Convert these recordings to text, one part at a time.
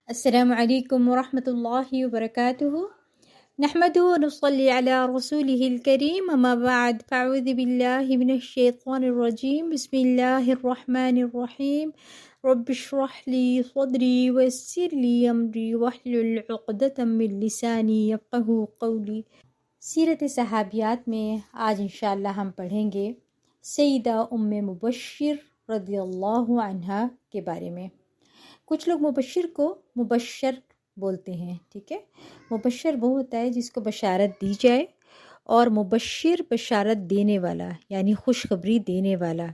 السلام علیکم ورحمۃ اللہ وبرکاتہ نحمده ونصلي على رسوله الكريم اما بعد فاعوذ باللہ من الشیطان الرجیم بسم اللہ الرحمن الرحیم رب اشرح لي صدری ويسر لي امری واحلل عقدۃ من لسانی یفقهوا قولی۔ سیرت صحابیات میں آج انشاءاللہ ہم پڑھیں گے سیدہ ام مبشر رضی اللہ عنہا کے بارے میں۔ کچھ لوگ مبشر کو مبشر بولتے ہیں، ٹھیک ہے۔ مبشر وہ ہوتا ہے جس کو بشارت دی جائے، اور مبشر بشارت دینے والا یعنی خوشخبری دینے والا،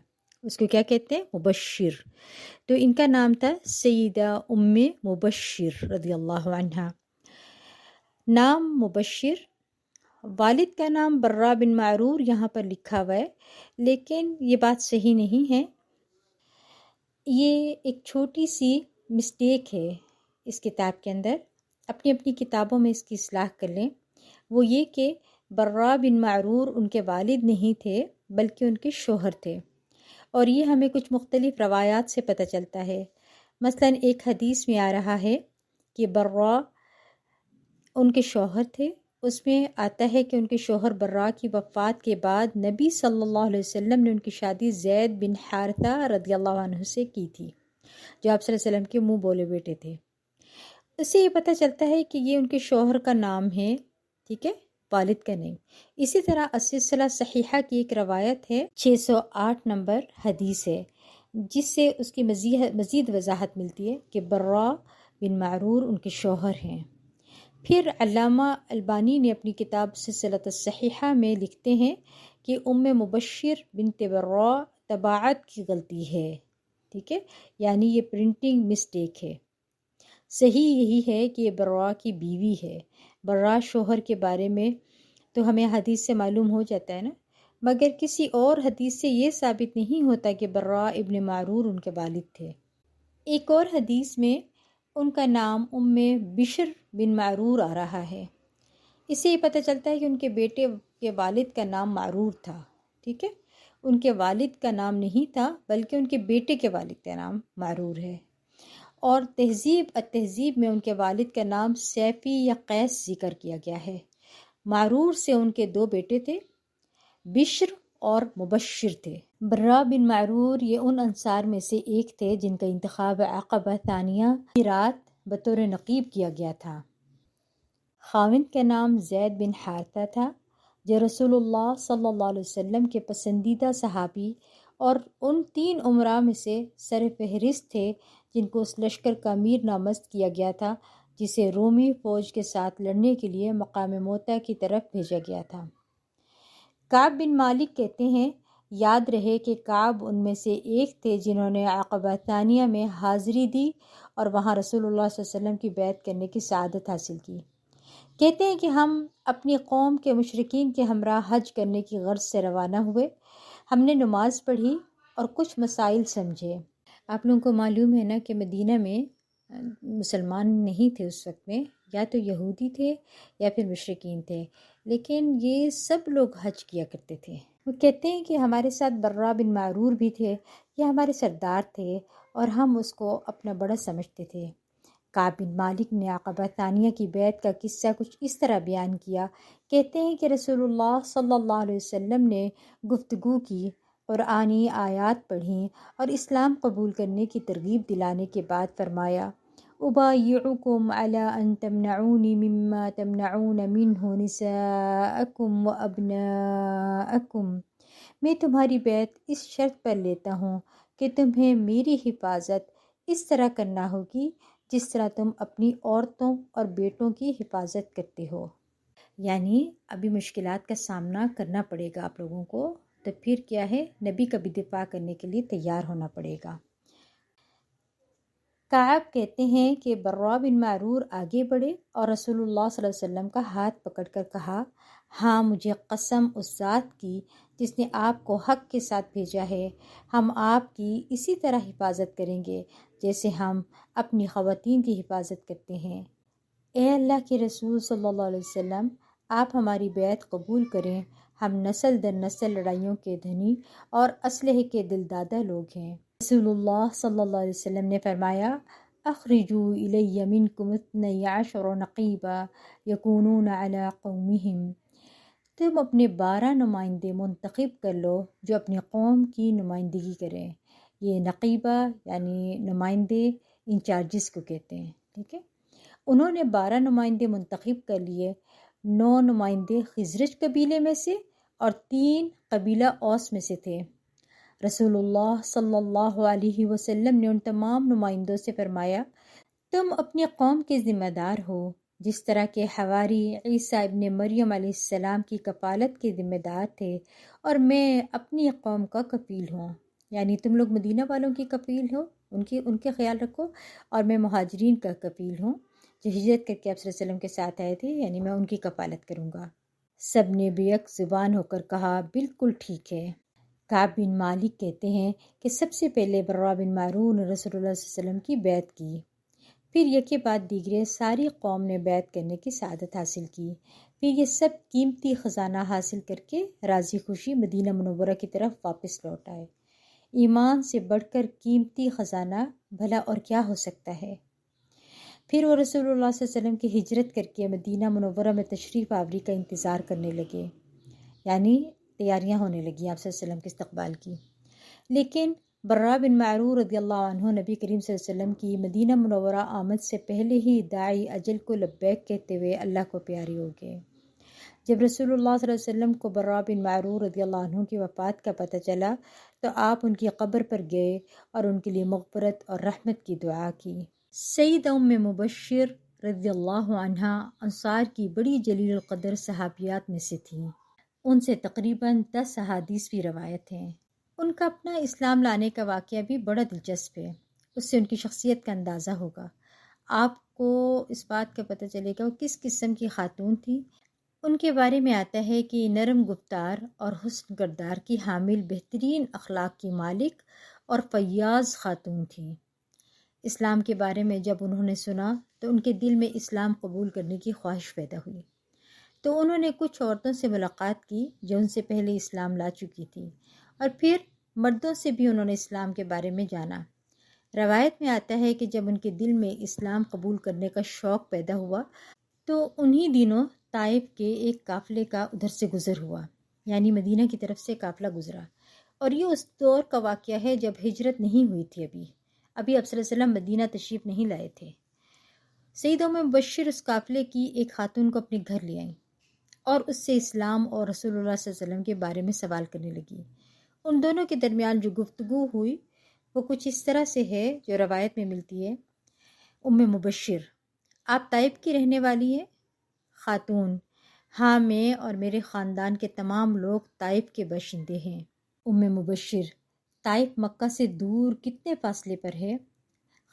اس کو کیا کہتے ہیں؟ مبشر۔ تو ان کا نام تھا سیدہ ام مبشر رضی اللہ عنہا۔ نام مبشر، والد کا نام برا بن معرور یہاں پر لکھا ہوا ہے، لیکن یہ بات صحیح نہیں ہے۔ یہ ایک چھوٹی سی مسٹیک ہے اس کتاب کے اندر، اپنی اپنی کتابوں میں اس کی اصلاح کر لیں۔ وہ یہ کہ برا بن معرور ان کے والد نہیں تھے بلکہ ان کے شوہر تھے، اور یہ ہمیں کچھ مختلف روایات سے پتہ چلتا ہے۔ مثلا ایک حدیث میں آ رہا ہے کہ برا ان کے شوہر تھے، اس میں آتا ہے کہ ان کے شوہر برا کی وفات کے بعد نبی صلی اللہ علیہ وسلم نے ان کی شادی زید بن حارثہ رضی اللہ عنہ سے کی تھی، جو آپ صلی اللہ علیہ وسلم کے منہ بولے بیٹے تھے۔ اس سے یہ پتہ چلتا ہے کہ یہ ان کے شوہر کا نام ہے، ٹھیک ہے، والد کا نہیں۔ اسی طرح السلسلہ صحیحہ کی ایک روایت ہے، 608 نمبر حدیث ہے، جس سے اس کی مزید وضاحت ملتی ہے کہ برا بن معرور ان کے شوہر ہیں۔ پھر علامہ البانی نے اپنی کتاب سلسلہ الصحیحہ میں لکھتے ہیں کہ ام مبشر بنت برا طباعت کی غلطی ہے، ٹھیک ہے، یعنی یہ پرنٹنگ مسٹیک ہے۔ صحیح یہی ہے کہ یہ برا کی بیوی ہے۔ برا شوہر کے بارے میں تو ہمیں حدیث سے معلوم ہو جاتا ہے نا، مگر کسی اور حدیث سے یہ ثابت نہیں ہوتا کہ برا ابن معرور ان کے والد تھے۔ ایک اور حدیث میں ان کا نام ام بشر بن معرور آ رہا ہے۔ اس سے یہ پتہ چلتا ہے کہ ان کے بیٹے کے والد کا نام معرور تھا، ٹھیک ہے، ان کے والد کا نام نہیں تھا بلکہ ان کے بیٹے کے والد کا نام معرور ہے۔ اور التہذیب میں ان کے والد کا نام سیفی یا قیس ذکر کیا گیا ہے۔ معرور سے ان کے 2 بیٹے تھے، بشر اور مبشر تھے۔ برا بن معرور یہ ان انصار میں سے ایک تھے جن کا انتخاب عقبہ ثانیہ کی رات بطور نقیب کیا گیا تھا۔ خاوند کا نام زید بن حارثہ تھا، جو رسول اللہ صلی اللہ علیہ وسلم کے پسندیدہ صحابی اور ان 3 امراء میں سے سر فہرست تھے جن کو اس لشکر کا امیر نامزد کیا گیا تھا جسے رومی فوج کے ساتھ لڑنے کے لیے مقام موتا کی طرف بھیجا گیا تھا۔ کعب بن مالک کہتے ہیں، یاد رہے کہ کعب ان میں سے ایک تھے جنہوں نے عقبہ ثانیہ میں حاضری دی اور وہاں رسول اللہ صلی اللہ علیہ وسلم کی بیعت کرنے کی سعادت حاصل کی۔ کہتے ہیں کہ ہم اپنی قوم کے مشرکین کے ہمراہ حج کرنے کی غرض سے روانہ ہوئے۔ ہم نے نماز پڑھی اور کچھ مسائل سمجھے۔ آپ لوگوں کو معلوم ہے نا کہ مدینہ میں مسلمان نہیں تھے اس وقت میں، یا تو یہودی تھے یا پھر مشرکین تھے، لیکن یہ سب لوگ حج کیا کرتے تھے۔ وہ کہتے ہیں کہ ہمارے ساتھ برا بن معرور بھی تھے، یہ ہمارے سردار تھے اور ہم اس کو اپنا بڑا سمجھتے تھے۔ کعب بن مالک نے عقبہ ثانیہ کی بیعت کا قصہ کچھ اس طرح بیان کیا۔ کہتے ہیں کہ رسول اللہ صلی اللہ علیہ وسلم نے گفتگو کی، قرآنی آیات پڑھیں اور اسلام قبول کرنے کی ترغیب دلانے کے بعد فرمایا، أبايعكم على أن تمنعوني مما تمنعون منه نساءكم وأبناءكم، میں تمہاری بیعت اس شرط پر لیتا ہوں کہ تمہیں میری حفاظت اس طرح کرنا ہوگی جس طرح تم اپنی عورتوں اور بیٹوں کی حفاظت کرتے ہو۔ یعنی ابھی مشکلات کا سامنا کرنا پڑے گا آپ لوگوں کو، تو پھر کیا ہے، نبی کا بھی دفاع کرنے کے لیے تیار ہونا پڑے گا۔ کعب کہتے ہیں کہ برا بن معرور آگے بڑھے اور رسول اللہ صلی اللہ علیہ وسلم کا ہاتھ پکڑ کر کہا، ہاں مجھے قسم اس ذات کی جس نے آپ کو حق کے ساتھ بھیجا ہے، ہم آپ کی اسی طرح حفاظت کریں گے جیسے ہم اپنی خواتین کی حفاظت کرتے ہیں۔ اے اللہ کے رسول صلی اللہ علیہ وسلم، آپ ہماری بیعت قبول کریں، ہم نسل در نسل لڑائیوں کے دھنی اور اسلحے کے دل دادہ لوگ ہیں۔ رسول اللہ صلی اللہ علیہ وسلم نے فرمایا، اخرجوا الی منکم اثنی عشر نقیبا یکونون علی قومہم، تم اپنے 12 نمائندے منتخب کر لو جو اپنی قوم کی نمائندگی کریں۔ یہ نقیبہ یعنی نمائندے، انچارجز کو کہتے ہیں، ٹھیک ہے۔ انہوں نے 12 نمائندے منتخب کر لیے، 9 نمائندے خزرج قبیلے میں سے اور 3 قبیلہ اوس میں سے تھے۔ رسول اللہ صلی اللہ علیہ وسلم نے ان تمام نمائندوں سے فرمایا، تم اپنی قوم کے ذمہ دار ہو، جس طرح کہ حواری عیسیٰ ابن مریم علیہ السلام کی کفالت کے ذمہ دار تھے، اور میں اپنی قوم کا کفیل ہوں، یعنی تم لوگ مدینہ والوں کی کفیل ہو، ان کے خیال رکھو، اور میں مہاجرین کا کفیل ہوں جو ہجرت کر کے آپ صلی اللہ علیہ وسلم کے ساتھ آئے تھے، یعنی میں ان کی کفالت کروں گا۔ سب نے بیک زبان ہو کر کہا، بالکل ٹھیک ہے۔ کعب بن مالک کہتے ہیں کہ سب سے پہلے برا بن معرور نے رسول اللہ صلی اللہ علیہ وسلم کی بیعت کی، پھر یکے بعد دیگرے ساری قوم نے بیعت کرنے کی سعادت حاصل کی، پھر یہ سب قیمتی خزانہ حاصل کر کے راضی خوشی مدینہ منورہ کی طرف واپس لوٹ آئے۔ ایمان سے بڑھ کر قیمتی خزانہ بھلا اور کیا ہو سکتا ہے؟ پھر وہ رسول اللہ صلی اللہ علیہ وسلم کی ہجرت کر کے مدینہ منورہ میں تشریف آوری کا انتظار کرنے لگے، یعنی تیاریاں ہونے لگی آپ صلی اللہ علیہ وسلم کے استقبال کی۔ لیکن برا بن معرور رضی اللہ عنہ نبی کریم صلی اللہ علیہ وسلم کی مدینہ منورہ آمد سے پہلے ہی داعی اجل کو لبیک کہتے ہوئے اللہ کو پیارے ہو گئے۔ جب رسول اللہ صلی اللہ علیہ وسلم کو برا بن معرور رضی اللہ عنہ کی وفات کا پتہ چلا تو آپ ان کی قبر پر گئے اور ان کے لیے مغفرت اور رحمت کی دعا کی۔ سیدہ ام مبشر رضی اللہ عنہا انصار کی بڑی جلیل القدر صحابیات میں سے تھیں، ان سے تقریباً 10 احادیث بھی روایت ہیں۔ ان کا اپنا اسلام لانے کا واقعہ بھی بڑا دلچسپ ہے، اس سے ان کی شخصیت کا اندازہ ہوگا۔ آپ کو اس بات کا پتہ چلے گا وہ کس قسم کی خاتون تھی۔ ان کے بارے میں آتا ہے کہ نرم گفتار اور حسن کردار کی حامل، بہترین اخلاق کی مالک اور فیاض خاتون تھیں۔ اسلام کے بارے میں جب انہوں نے سنا تو ان کے دل میں اسلام قبول کرنے کی خواہش پیدا ہوئی، تو انہوں نے کچھ عورتوں سے ملاقات کی جو ان سے پہلے اسلام لا چکی تھی، اور پھر مردوں سے بھی انہوں نے اسلام کے بارے میں جانا۔ روایت میں آتا ہے کہ جب ان کے دل میں اسلام قبول کرنے کا شوق پیدا ہوا تو انہی دنوں طائف کے ایک قافلے کا ادھر سے گزر ہوا، یعنی مدینہ کی طرف سے قافلہ گزرا، اور یہ اس دور کا واقعہ ہے جب ہجرت نہیں ہوئی تھی، ابھی آپ صلی اللہ علیہ وسلم مدینہ تشریف نہیں لائے تھے۔ سیدہ ام مبشر اس قافلے کی ایک خاتون کو اپنے گھر لے آئیں اور اس سے اسلام اور رسول اللہ صلی اللہ علیہ وسلم کے بارے میں سوال کرنے لگی۔ ان دونوں کے درمیان جو گفتگو ہوئی وہ کچھ اس طرح سے ہے جو روایت میں ملتی ہے۔ ام مبشر: آپ طائف کی رہنے والی ہیں؟ خاتون: ہاں، میں اور میرے خاندان کے تمام لوگ طائف کے باشندے ہیں۔ ام مبشر: طائف مکہ سے دور کتنے فاصلے پر ہے؟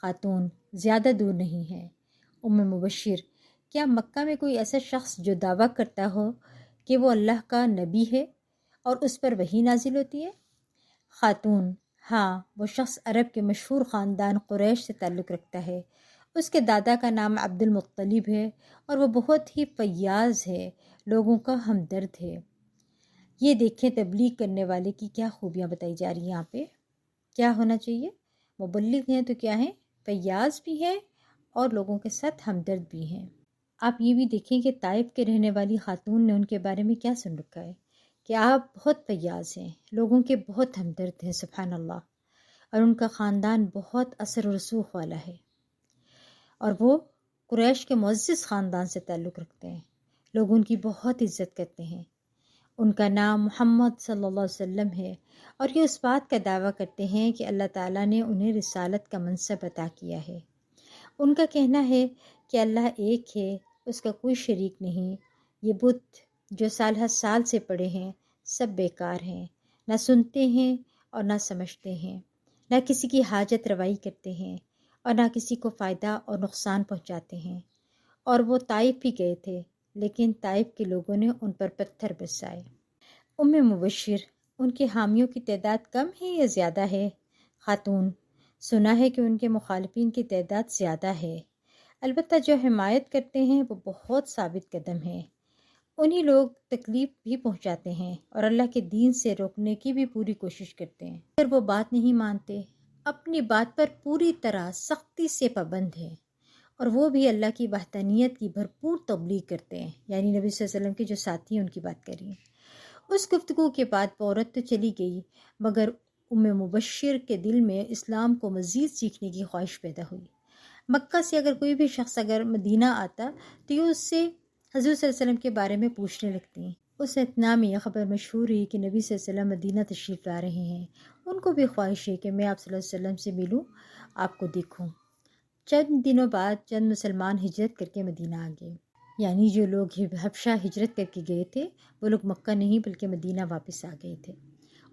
خاتون: زیادہ دور نہیں ہے۔ ام مبشر: کیا مکہ میں کوئی ایسا شخص جو دعویٰ کرتا ہو کہ وہ اللہ کا نبی ہے اور اس پر وحی نازل ہوتی ہے؟ خاتون: ہاں، وہ شخص عرب کے مشہور خاندان قریش سے تعلق رکھتا ہے، اس کے دادا کا نام عبد المطلب ہے اور وہ بہت ہی فیاض ہے، لوگوں کا ہمدرد ہے۔ یہ دیکھیں تبلیغ کرنے والے کی کیا خوبیاں بتائی جا رہی ہیں یہاں پہ۔ کیا ہونا چاہیے؟ مبلغ ہیں تو کیا ہیں؟ فیاض بھی ہیں اور لوگوں کے ساتھ ہمدرد بھی ہیں۔ آپ یہ بھی دیکھیں کہ طائف کے رہنے والی خاتون نے ان کے بارے میں کیا سن رکھا ہے کہ آپ بہت فیاض ہیں، لوگوں کے بہت ہمدرد ہیں، سبحان اللہ، اور ان کا خاندان بہت اثر و رسوخ والا ہے، اور وہ قریش کے معزز خاندان سے تعلق رکھتے ہیں، لوگ ان کی بہت عزت کرتے ہیں۔ ان کا نام محمد صلی اللہ علیہ وسلم ہے، اور یہ اس بات کا دعویٰ کرتے ہیں کہ اللہ تعالیٰ نے انہیں رسالت کا منصب عطا کیا ہے۔ ان کا کہنا ہے کہ اللہ ایک ہے، اس کا کوئی شریک نہیں، یہ بت جو سال ہر سال سے پڑے ہیں سب بیکار ہیں، نہ سنتے ہیں اور نہ سمجھتے ہیں، نہ کسی کی حاجت روائی کرتے ہیں اور نہ کسی کو فائدہ اور نقصان پہنچاتے ہیں۔ اور وہ طائف بھی گئے تھے لیکن طائف کے لوگوں نے ان پر پتھر برسائے۔ ام مبشر: ان کے حامیوں کی تعداد کم ہے یا زیادہ ہے؟ خاتون: سنا ہے کہ ان کے مخالفین کی تعداد زیادہ ہے، البتہ جو حمایت کرتے ہیں وہ بہت ثابت قدم ہیں، انہی لوگ تکلیف بھی پہنچاتے ہیں اور اللہ کے دین سے روکنے کی بھی پوری کوشش کرتے ہیں، اگر وہ بات نہیں مانتے اپنی بات پر پوری طرح سختی سے پابند ہیں، اور وہ بھی اللہ کی وحدانیت کی بھرپور تبلیغ کرتے ہیں، یعنی نبی صلی اللہ علیہ وسلم کے جو ساتھی ہیں ان کی بات کر رہی ہیں۔ اس گفتگو کے بعد وہ عورت تو چلی گئی، مگر ام مبشر کے دل میں اسلام کو مزید سیکھنے کی خواہش پیدا ہوئی۔ مکہ سے اگر کوئی بھی شخص اگر مدینہ آتا تو یہ اس سے حضور صلی اللہ علیہ وسلم کے بارے میں پوچھنے لگتی ہیں۔ اس اتنا میں یہ خبر مشہور ہوئی کہ نبی صلی اللہ علیہ وسلم مدینہ تشریف لا رہے ہیں۔ ان کو بھی خواہش ہے کہ میں آپ صلی اللہ علیہ وسلم سے ملوں، آپ کو دیکھوں۔ چند دنوں بعد چند مسلمان ہجرت کر کے مدینہ آ گئے، یعنی جو لوگ حبشہ ہجرت کر کے گئے تھے وہ لوگ مکہ نہیں بلکہ مدینہ واپس آ گئے تھے۔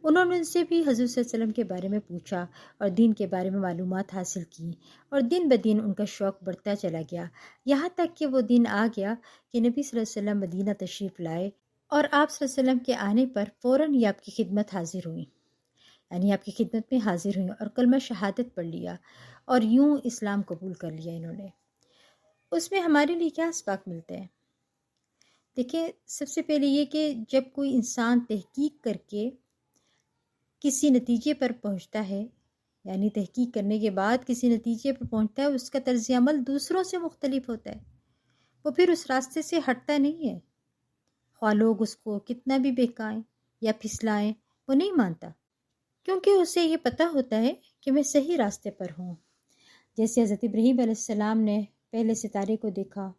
انہوں نے ان سے بھی حضور صلی اللہ علیہ وسلم کے بارے میں پوچھا اور دین کے بارے میں معلومات حاصل کی، اور دن بدن ان کا شوق بڑھتا چلا گیا، یہاں تک کہ وہ دن آ گیا کہ نبی صلی اللہ علیہ وسلم مدینہ تشریف لائے، اور آپ صلی اللہ علیہ وسلم کے آنے پر فوراً یہ آپ کی خدمت حاضر ہوئیں، یعنی آپ کی خدمت میں حاضر ہوئیں اور کلمہ شہادت پڑھ لیا اور یوں اسلام قبول کر لیا انہوں نے۔ اس میں ہمارے لیے کیا اسباق ملتا ہے؟ دیکھیں، سب سے پہلے یہ کہ جب کوئی انسان تحقیق کر کے کسی نتیجے پر پہنچتا ہے، یعنی تحقیق کرنے کے بعد کسی نتیجے پر پہنچتا ہے، اس کا طرز عمل دوسروں سے مختلف ہوتا ہے، وہ پھر اس راستے سے ہٹتا نہیں ہے، خواہ لوگ اس کو کتنا بھی بہکائیں یا پھسلائیں، وہ نہیں مانتا، کیونکہ اسے یہ پتہ ہوتا ہے کہ میں صحیح راستے پر ہوں۔ جیسے حضرت ابراہیم علیہ السلام نے پہلے ستارے کو دیکھا،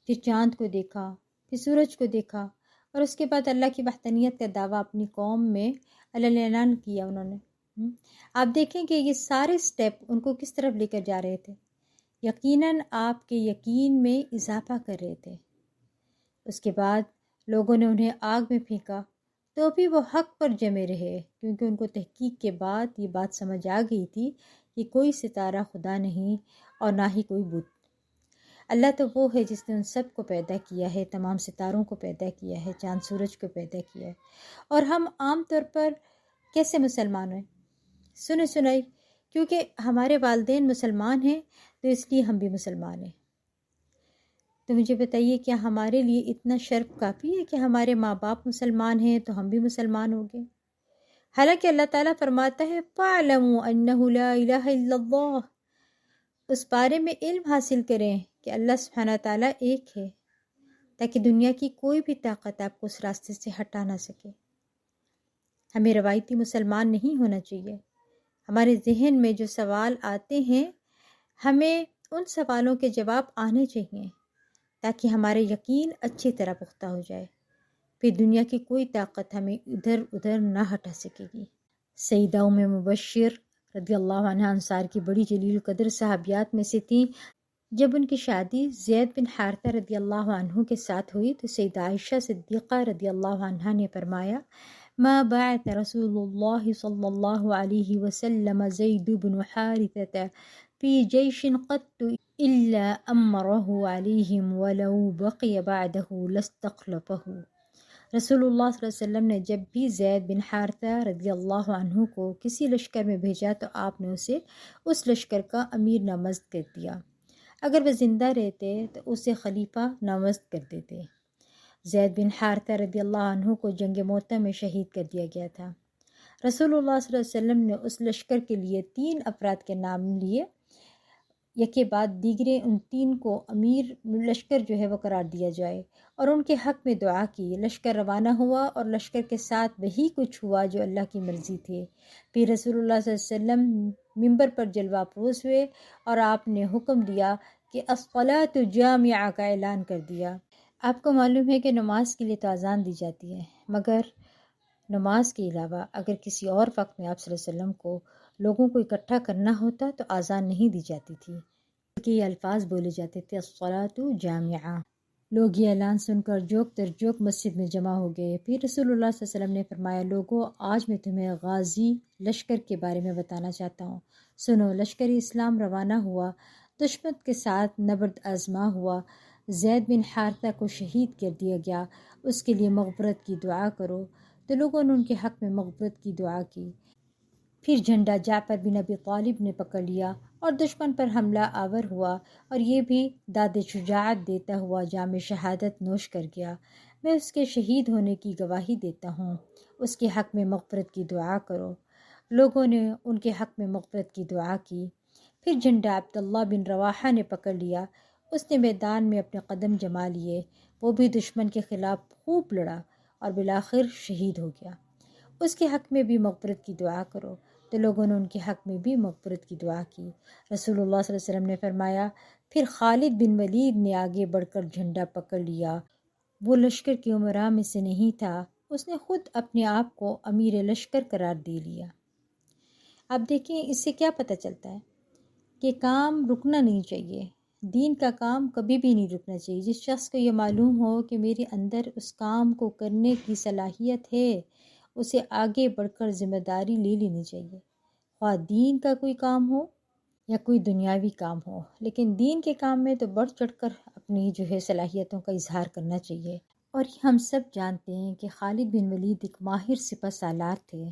پھر چاند کو دیکھا، پھر سورج کو دیکھا، اور اس کے بعد اللہ کی وحدانیت کا دعویٰ اپنی قوم میں اعلان کیا انہوں نے۔ آپ دیکھیں کہ یہ سارے سٹیپ ان کو کس طرف لے کر جا رہے تھے؟ یقیناً آپ کے یقین میں اضافہ کر رہے تھے۔ اس کے بعد لوگوں نے انہیں آگ میں پھینکا تو بھی وہ حق پر جمے رہے، کیونکہ ان کو تحقیق کے بعد یہ بات سمجھ آ گئی تھی کہ کوئی ستارہ خدا نہیں اور نہ ہی کوئی بت۔ اللہ تو وہ ہے جس نے ان سب کو پیدا کیا ہے، تمام ستاروں کو پیدا کیا ہے، چاند سورج کو پیدا کیا ہے۔ اور ہم عام طور پر کیسے مسلمان ہیں؟ سنائی کیونکہ ہمارے والدین مسلمان ہیں تو اس لیے ہم بھی مسلمان ہیں۔ تو مجھے بتائیے، کیا ہمارے لیے اتنا شرف کافی ہے کہ ہمارے ماں باپ مسلمان ہیں تو ہم بھی مسلمان ہوں گے؟ حالانکہ اللہ تعالیٰ فرماتا ہے فَاعْلَمُوا أَنَّهُ لَا إِلَهَ إِلَّا اللَّهُ، اس بارے میں علم حاصل کریں کہ اللہ سبحانہ تعالیٰ ایک ہے، تاکہ دنیا کی کوئی بھی طاقت آپ کو اس راستے سے ہٹا نہ سکے۔ ہمیں روایتی مسلمان نہیں ہونا چاہیے۔ ہمارے ذہن میں جو سوال آتے ہیں، ہمیں ان سوالوں کے جواب آنے چاہیے تاکہ ہمارے یقین اچھی طرح پختہ ہو جائے، پھر دنیا کی کوئی طاقت ہمیں ادھر ادھر نہ ہٹا سکے گی۔ سیدہ ام مبشر رضی اللہ عنہا انصار کی بڑی جلیل القدر صحابیات میں سے تھیں۔ جب ان کی شادی زید بن حارثہ رضی اللہ عنہ کے ساتھ ہوئی تو سیدہ عائشہ صدیقہ رضی اللہ عنہا نے فرمایا، ما بعث رسول اللہ صلی اللہ علیہ وسلم زید بن حارثہ فی جیش قط الا امرہ علیہم ولو بقی بعدہ لاستخلفہ۔ رسول اللہ صلی اللہ علیہ وسلم نے جب بھی زید بن حارثہ رضی اللہ عنہ کو کسی لشکر میں بھیجا تو آپ نے اسے اس لشکر کا امیر نامزد کر دیا، اگر وہ زندہ رہتے تو اسے خلیفہ نامزد کر دیتے۔ زید بن حارثہ رضی اللہ عنہ کو جنگ موتہ میں شہید کر دیا گیا تھا۔ رسول اللہ صلی اللہ علیہ وسلم نے اس لشکر کے لیے 3 افراد کے نام لیے، یکے بعد دیگرے، ان 3 کو امیر لشکر جو ہے وہ قرار دیا جائے، اور ان کے حق میں دعا کی۔ لشکر روانہ ہوا اور لشکر کے ساتھ وہی کچھ ہوا جو اللہ کی مرضی تھی۔ پھر رسول اللہ صلی اللہ علیہ وسلم منبر پر جلوہ افروز ہوئے اور آپ نے حکم دیا کہ الصلاۃ جامعہ کا اعلان کر دیا۔ آپ کو معلوم ہے کہ نماز کے لیے تو اذان دی جاتی ہے، مگر نماز کے علاوہ اگر کسی اور وقت میں آپ صلی اللہ علیہ وسلم کو لوگوں کو اکٹھا کرنا ہوتا تو اذان نہیں دی جاتی تھی، بلکہ یہ الفاظ بولے جاتے تھے الصلاۃ جامعہ۔ لوگ یہ اعلان سن کر جوک در جوک مسجد میں جمع ہو گئے۔ پھر رسول اللہ صلی اللہ علیہ وسلم نے فرمایا، لوگوں، آج میں تمہیں غازی لشکر کے بارے میں بتانا چاہتا ہوں، سنو۔ لشکر اسلام روانہ ہوا، دشمن کے ساتھ نبرد آزما ہوا، زید بن حارثہ کو شہید کر دیا گیا، اس کے لیے مغفرت کی دعا کرو۔ تو لوگوں نے ان کے حق میں مغفرت کی دعا کی۔ پھر جھنڈا جعفر بن ابی طالب نے پکڑ لیا اور دشمن پر حملہ آور ہوا، اور یہ بھی داد شجاعت دیتا ہوا جام شہادت نوش کر گیا۔ میں اس کے شہید ہونے کی گواہی دیتا ہوں، اس کے حق میں مغفرت کی دعا کرو۔ لوگوں نے ان کے حق میں مغفرت کی دعا کی۔ پھر جھنڈا عبداللہ بن رواحہ نے پکڑ لیا۔ اس نے میدان میں اپنے قدم جما لیے، وہ بھی دشمن کے خلاف خوب لڑا اور بالآخر شہید ہو گیا۔ اس کے حق میں بھی مغفرت کی دعا کرو، تو لوگوں نے ان کے حق میں بھی مغفرت کی دعا کی۔ رسول اللہ صلی اللہ علیہ وسلم نے فرمایا، پھر خالد بن ولید نے آگے بڑھ کر جھنڈا پکڑ لیا۔ وہ لشکر کے امراء میں سے نہیں تھا، اس نے خود اپنے آپ کو امیر لشکر قرار دے لیا۔ اب دیکھیں اس سے کیا پتہ چلتا ہے کہ کام رکنا نہیں چاہیے، دین کا کام کبھی بھی نہیں رکنا چاہیے۔ جس شخص کو یہ معلوم ہو کہ میرے اندر اس کام کو کرنے کی صلاحیت ہے، اسے آگے بڑھ کر ذمہ داری لے لینی چاہیے، خواہ دین کا کوئی کام ہو یا کوئی دنیاوی کام ہو، لیکن دین کے کام میں تو بڑھ چڑھ کر اپنی صلاحیتوں کا اظہار کرنا چاہیے۔ اور یہ ہم سب جانتے ہیں کہ خالد بن ولید ایک ماہر سپہ سالار تھے،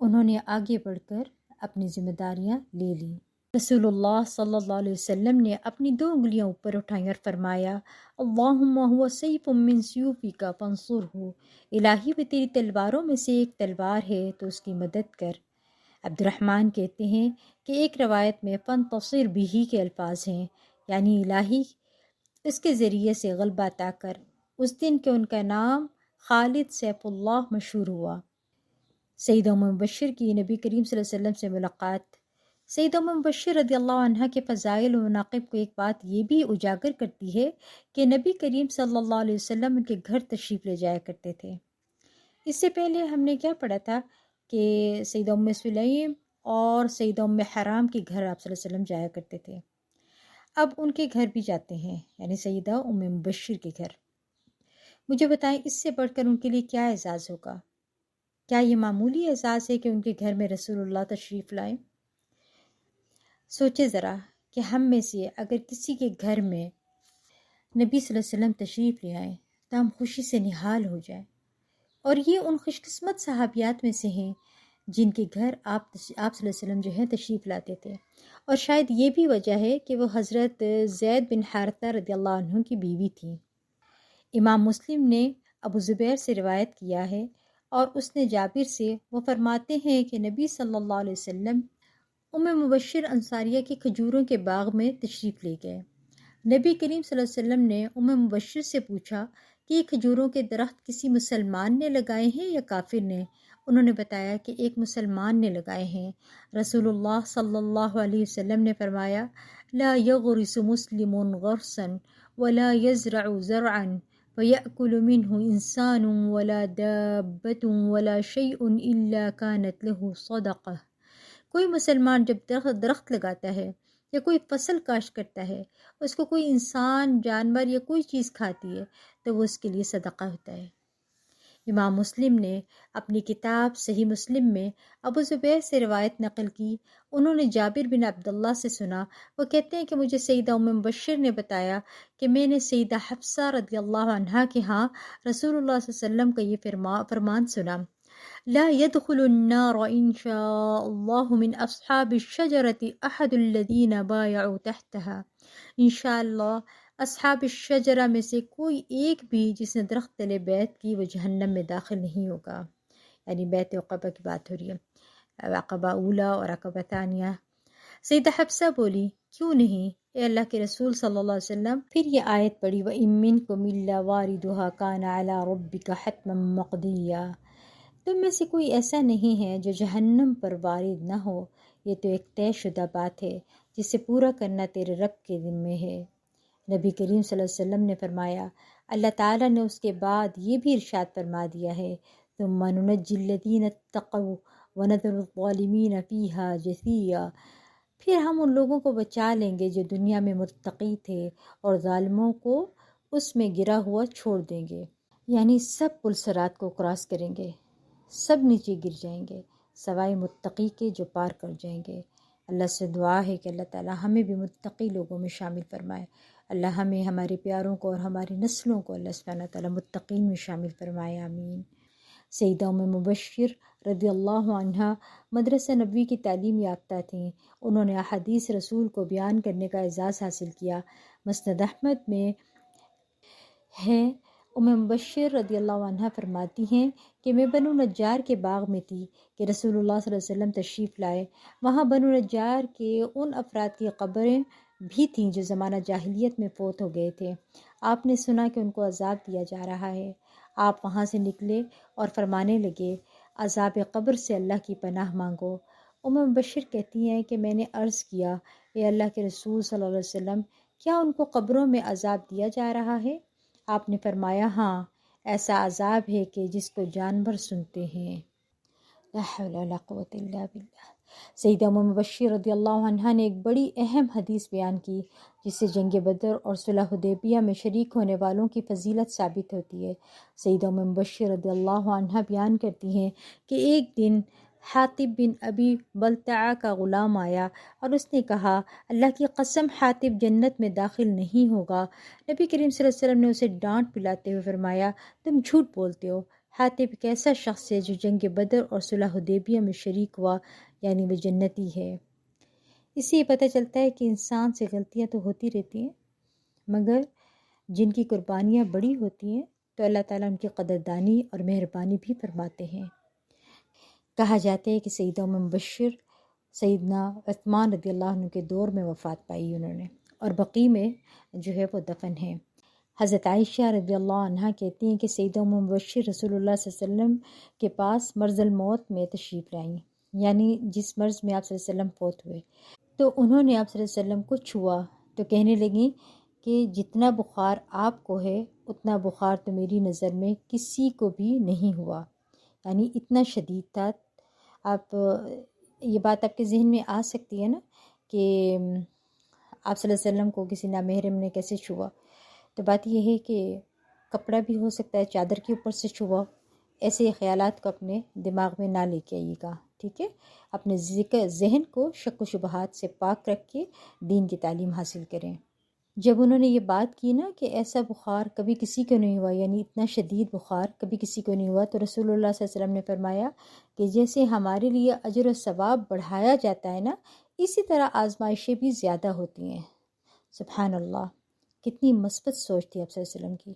انہوں نے آگے بڑھ کر اپنی ذمہ داریاں لے لیں۔ رسول اللہ صلی اللہ علیہ وسلم نے اپنی 2 انگلیاں اوپر اٹھائیں اور فرمایا، اللہم ہوا سیف من سیوفک فانصرہ، الہی وہ تیری تلواروں میں سے ایک تلوار ہے تو اس کی مدد کر۔ عبد الرحمن کہتے ہیں کہ ایک روایت میں فانتصر بھی کے الفاظ ہیں، یعنی الہی اس کے ذریعے سے غلبہ عطا کر۔ اس دن کے ان کا نام خالد سیف اللہ مشہور ہوا۔ سیدہ ام مبشر کی نبی کریم صلی اللہ علیہ وسلم سے ملاقات۔ سیدہ ام مبشر رضی اللہ عنہ کے فضائل و مناقب کو ایک بات یہ بھی اجاگر کرتی ہے کہ نبی کریم صلی اللہ علیہ وسلم ان کے گھر تشریف لے جایا کرتے تھے۔ اس سے پہلے ہم نے کیا پڑھا تھا کہ سیدہ ام سلیم اور سیدہ ام حرام کے گھر آپ صلی اللہ علیہ وسلم جایا کرتے تھے، اب ان کے گھر بھی جاتے ہیں، یعنی سیدہ ام مبشر کے گھر۔ مجھے بتائیں اس سے بڑھ کر ان کے لیے کیا اعزاز ہوگا؟ کیا یہ معمولی اعزاز ہے کہ ان کے گھر میں رسول اللہ تشریف لائیں؟ سوچے ذرا کہ ہم میں سے اگر کسی کے گھر میں نبی صلی اللہ علیہ وسلم تشریف لے آئیں تو ہم خوشی سے نہال ہو جائیں، اور یہ ان خوش قسمت صحابیات میں سے ہیں جن کے گھر آپ صلی اللہ علیہ وسلم جو ہے تشریف لاتے تھے، اور شاید یہ بھی وجہ ہے کہ وہ حضرت زید بن حارثہ رضی اللہ عنہ کی بیوی تھیں۔ امام مسلم نے ابو زبیر سے روایت کیا ہے اور اس نے جابر سے، وہ فرماتے ہیں کہ نبی صلی اللہ علیہ وسلم ام مبشر انصاریہ کے کھجوروں کے باغ میں تشریف لے گئے۔ نبی کریم صلی اللہ علیہ وسلم نے ام مبشر سے پوچھا کہ یہ کھجوروں کے درخت کسی مسلمان نے لگائے ہیں یا کافر نے؟ انہوں نے بتایا کہ ایک مسلمان نے لگائے ہیں۔ رسول اللہ صلی اللہ علیہ وسلم نے فرمایا، لا یغرس مسلم غرسا ولا یزرع زرعا فیأکل منہ انسان ولا دابۃ ولا شیء الا کانت له صدقہ۔ کوئی مسلمان جب درخت لگاتا ہے یا کوئی فصل کاشت کرتا ہے، اس کو کوئی انسان، جانور یا کوئی چیز کھاتی ہے تو وہ اس کے لیے صدقہ ہوتا ہے۔ امام مسلم نے اپنی کتاب صحیح مسلم میں ابو زبیر سے روایت نقل کی، انہوں نے جابر بن عبداللہ سے سنا، وہ کہتے ہیں کہ مجھے سیدہ ام مبشر نے بتایا کہ میں نے سیدہ حفصہ رضی اللہ عنہا کے ہاں رسول اللہ صلی اللہ علیہ وسلم کا یہ فرمان سنا، لا يدخل النار ان شاء اللہ من اصحاب الشجرة احد الذین بایعوا تحتها، انشاءاللہ اصحاب الشجرہ میں سے کوئی ایک بھی جس نے درخت تلے بیعت کی وہ جہنم میں داخل نہیں ہوگا۔ یعنی بیعت عقبہ کی بات ہو رہی ہے، عقبہ اولا اور عقبہ ثانیہ۔ سیدہ حفصہ بولی، کیوں نہیں اے اللہ کے رسول صلی اللہ علیہ وسلم؟ پھر یہ آیت پڑھی، وَإِن مِّنكُمْ إِلَّا وَارِدُهَا كَانَ عَلَىٰ رَبِّكَ حَتْمًا مَّقْضِيًّا، تم میں سے کوئی ایسا نہیں ہے جو جہنم پر وارد نہ ہو، یہ تو ایک طے شدہ بات ہے جسے پورا کرنا تیرے رب کے ذمے ہے۔ نبی کریم صلی اللہ علیہ وسلم نے فرمایا، اللہ تعالیٰ نے اس کے بعد یہ بھی ارشاد فرما دیا ہے، ثم ننجی الذین اتقوا ونذر الظالمین فیہا جثیا، پھر ہم ان لوگوں کو بچا لیں گے جو دنیا میں متقی تھے اور ظالموں کو اس میں گرا ہوا چھوڑ دیں گے۔ یعنی سب پل صراط کو کراس کریں گے، سب نیچے گر جائیں گے سوائے متقی کے جو پار کر جائیں گے۔ اللہ سے دعا ہے کہ اللہ تعالیٰ ہمیں بھی متقی لوگوں میں شامل فرمائے، اللہ ہمیں، ہمارے پیاروں کو اور ہماری نسلوں کو اللہ سبحانہ تعالیٰ متقین میں شامل فرمائے، آمین۔ سیدہ ام مبشر رضی اللہ عنہ مدرسہ نبوی کی تعلیم یافتہ تھیں، انہوں نے احادیث رسول کو بیان کرنے کا اعزاز حاصل کیا۔ مسند احمد میں ہے ام مبشر رضی اللہ عنہ فرماتی ہیں کہ میں بنو نجار کے باغ میں تھی کہ رسول اللہ صلی اللہ علیہ وسلم تشریف لائے۔ وہاں بنو نجار کے ان افراد کی قبریں بھی تھیں جو زمانہ جاہلیت میں فوت ہو گئے تھے۔ آپ نے سنا کہ ان کو عذاب دیا جا رہا ہے۔ آپ وہاں سے نکلے اور فرمانے لگے، عذاب قبر سے اللہ کی پناہ مانگو۔ ام مبشر کہتی ہیں کہ میں نے عرض کیا، اے اللہ کے رسول صلی اللہ علیہ وسلم، کیا ان کو قبروں میں عذاب دیا جا رہا ہے؟ آپ نے فرمایا، ہاں، ایسا عذاب ہے کہ جس کو جانور سنتے ہیں۔ لا حول ولا قوت الا باللہ۔ سیدہ ام مبشر رضی اللہ عنہ نے ایک بڑی اہم حدیث بیان کی جس سے جنگ بدر اور صلح حدیبیہ میں شریک ہونے والوں کی فضیلت ثابت ہوتی ہے۔ سیدہ ام مبشر رضی اللہ عنہ بیان کرتی ہیں کہ ایک دن حاطب بن ابی بلتعہ کا غلام آیا اور اس نے کہا، اللہ کی قسم حاطب جنت میں داخل نہیں ہوگا۔ نبی کریم صلی اللہ علیہ وسلم نے اسے ڈانٹ پلاتے ہوئے فرمایا، تم جھوٹ بولتے ہو۔ حاطب ایک ایسا شخص ہے جو جنگ بدر اور صلح حدیبیہ میں شریک ہوا، یعنی وہ جنتی ہے۔ اس سے یہ پتہ چلتا ہے کہ انسان سے غلطیاں تو ہوتی رہتی ہیں، مگر جن کی قربانیاں بڑی ہوتی ہیں تو اللہ تعالیٰ ان کی قدردانی اور مہربانی بھی فرماتے ہیں۔ کہا جاتا ہے کہ سیدہ ام مبشر سیدنا عثمان رضی اللہ عنہ کے دور میں وفات پائی انہوں نے، اور بقیع میں جو ہے وہ دفن ہے۔ حضرت عائشہ رضی اللہ عنہ کہتی ہیں کہ سیدہ ام مبشر رسول اللہ صلی اللہ علیہ وسلم کے پاس مرض الموت میں تشریف لائیں، یعنی جس مرض میں آپ صلی اللہ علیہ وسلم فوت ہوئے، تو انہوں نے آپ صلی اللہ علیہ وسلم کو چھوا تو کہنے لگیں کہ جتنا بخار آپ کو ہے اتنا بخار تو میری نظر میں کسی کو بھی نہیں ہوا، یعنی اتنا شدید تھا۔ آپ یہ بات آپ کے ذہن میں آ سکتی ہے نا کہ آپ صلی اللہ علیہ وسلم کو کسی نامحرم نے کیسے چھوا، تو بات یہ ہے کہ کپڑا بھی ہو سکتا ہے، چادر کے اوپر سے چھوا۔ ایسے خیالات کو اپنے دماغ میں نہ لے کے آئیے گا، ٹھیک ہے؟ اپنے ذہن کو شک و شبہات سے پاک رکھ کے دین کی تعلیم حاصل کریں۔ جب انہوں نے یہ بات کی نا کہ ایسا بخار کبھی کسی کو نہیں ہوا، یعنی اتنا شدید بخار کبھی کسی کو نہیں ہوا، تو رسول اللہ صلی اللہ علیہ وسلم نے فرمایا کہ جیسے ہمارے لیے اجر و ثواب بڑھایا جاتا ہے نا، اسی طرح آزمائشیں بھی زیادہ ہوتی ہیں۔ سبحان اللہ، کتنی مثبت سوچ تھی آپ صلی اللہ علیہ وسلم کی۔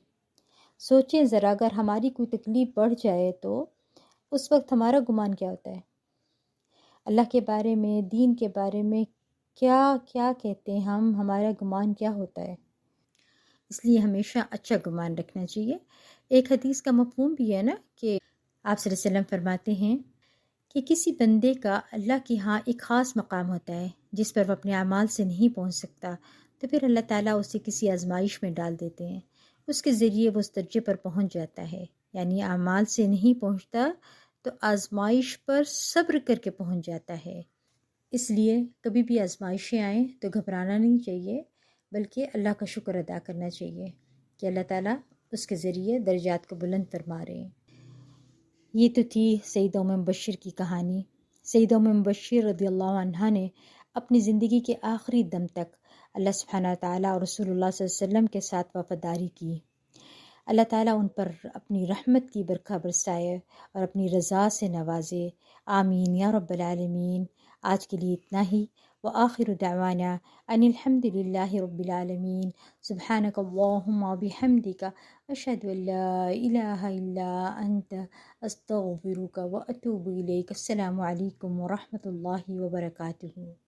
سوچیں ذرا، اگر ہماری کوئی تکلیف بڑھ جائے تو اس وقت ہمارا گمان کیا ہوتا ہے؟ اللہ کے بارے میں، دین کے بارے میں کیا کیا کہتے ہیں ہم، ہمارا گمان کیا ہوتا ہے؟ اس لیے ہمیشہ اچھا گمان رکھنا چاہیے۔ ایک حدیث کا مفہوم بھی ہے نا کہ آپ صلی اللہ علیہ وسلم فرماتے ہیں کہ کسی بندے کا اللہ کے ہاں ایک خاص مقام ہوتا ہے جس پر وہ اپنے اعمال سے نہیں پہنچ سکتا، تو پھر اللہ تعالیٰ اسے کسی آزمائش میں ڈال دیتے ہیں، اس کے ذریعے وہ اس درجے پر پہنچ جاتا ہے۔ یعنی اعمال سے نہیں پہنچتا تو آزمائش پر صبر کر کے پہنچ جاتا ہے۔ اس لیے کبھی بھی آزمائشیں آئیں تو گھبرانا نہیں چاہیے، بلکہ اللہ کا شکر ادا کرنا چاہیے کہ اللہ تعالیٰ اس کے ذریعے درجات کو بلند فرما رہے ہیں۔ یہ تو تھی سیدہ ام مبشر کی کہانی۔ سیدہ ام مبشر رضی اللہ عنہ نے اپنی زندگی کے آخری دم تک اللہ سبحانہ تعالیٰ اور رسول اللہ صلی اللہ علیہ وسلم کے ساتھ وفاداری کی۔ اللہ تعالیٰ ان پر اپنی رحمت کی برکھا برسائے اور اپنی رضا سے نوازے، آمین یا رب العالمین۔ آج کے لیے اتنا ہی، وآخر دعوانا ان الحمد للہ رب العالمین۔ سبحانک اللہم وبحمدک، اشہد ان لا الہ الا انت، استغفرک واتوب الیک۔ السلام علیکم ورحمۃ اللہ وبرکاتہ۔